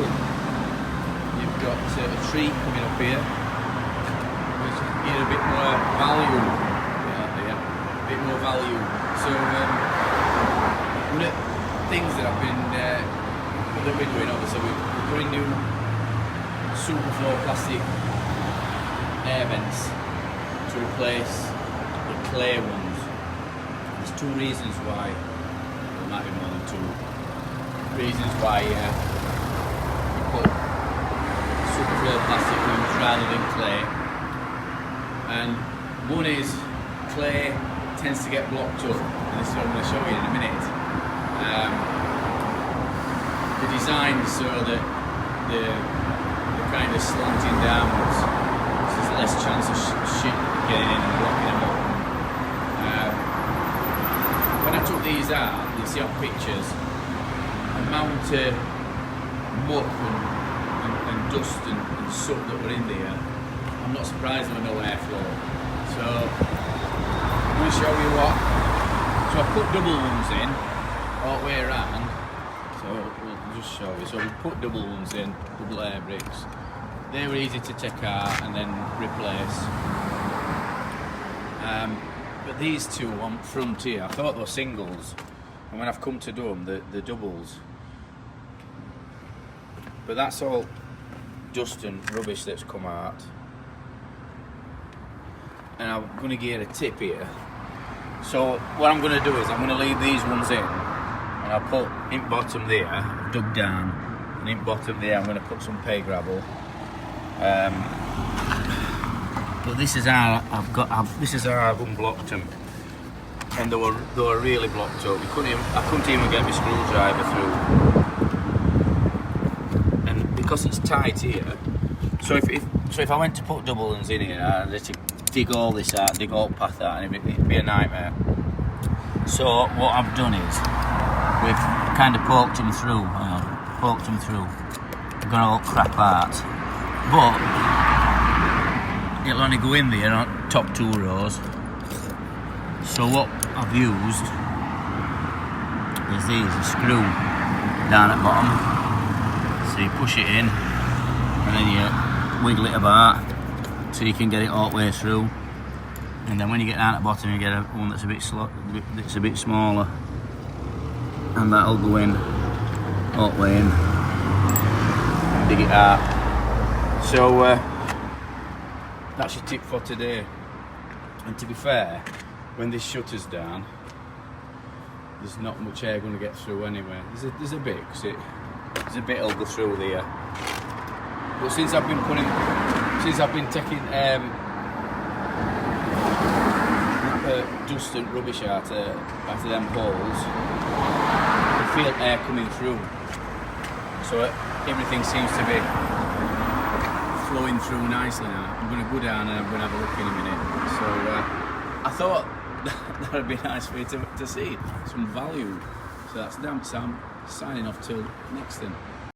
vertical. You've got a tree coming up here, which gives a bit more value. A bit more value. So one of the things that I've been doing, obviously, we're putting new Superflow plastic air vents to replace the clay ones. There's two reasons why. There might be more than two reasons why you put Superflow plastic ones rather than clay. And one is clay tends to get blocked up, and this is what I'm going to show you in a minute. The design is so that they're kind of slanting downwards, so there's less chance of shit getting in and blocking them up. When I took these out, you see on pictures, the amount of muck and dust and soot that were in there, I'm not surprised there was no airflow. So I'm going to show you what. So I put double ones in all the way around. So we'll just show you. So we put double ones in, double Airbricks. They were easy to take out and then replace. But these two on front here, I thought they were singles, and when I've come to do them, they're doubles. But that's all dust and rubbish that's come out. And I'm going to get a tip here. So what I'm going to do is I'm going to leave these ones in, and I'll put in bottom there, I've dug down, and in bottom there I'm going to put some pay gravel. But this is how this is how I've unblocked them, and they were really blocked up. I couldn't even get my screwdriver through, and because it's tight here. So if I went to put double ones in here, I'd have to dig all this out, dig all path out, and it'd be a nightmare. So what I've done is we've kind of poked them through. We've got all crap out, but it'll only go in there on top two rows. So what I've used is a screw down at bottom. So you push it in and then you wiggle it about so you can get it all the way through. And then when you get down at the bottom, you get one that's a bit smaller, and that'll go in all the way in. Dig it out. So that's your tip for today. And to be fair, when this shutter's down, there's not much air going to get through anyway. There's a bit, cause there's a bit will go through there. But since I've been taking dust and rubbish out of them holes, I feel air coming through. So everything seems to be flowing through nicely now. I'm going to go down and I'm going to have a look in a minute. So I thought that would be nice for you to see some value. So that's damn. So I'm signing off till next thing.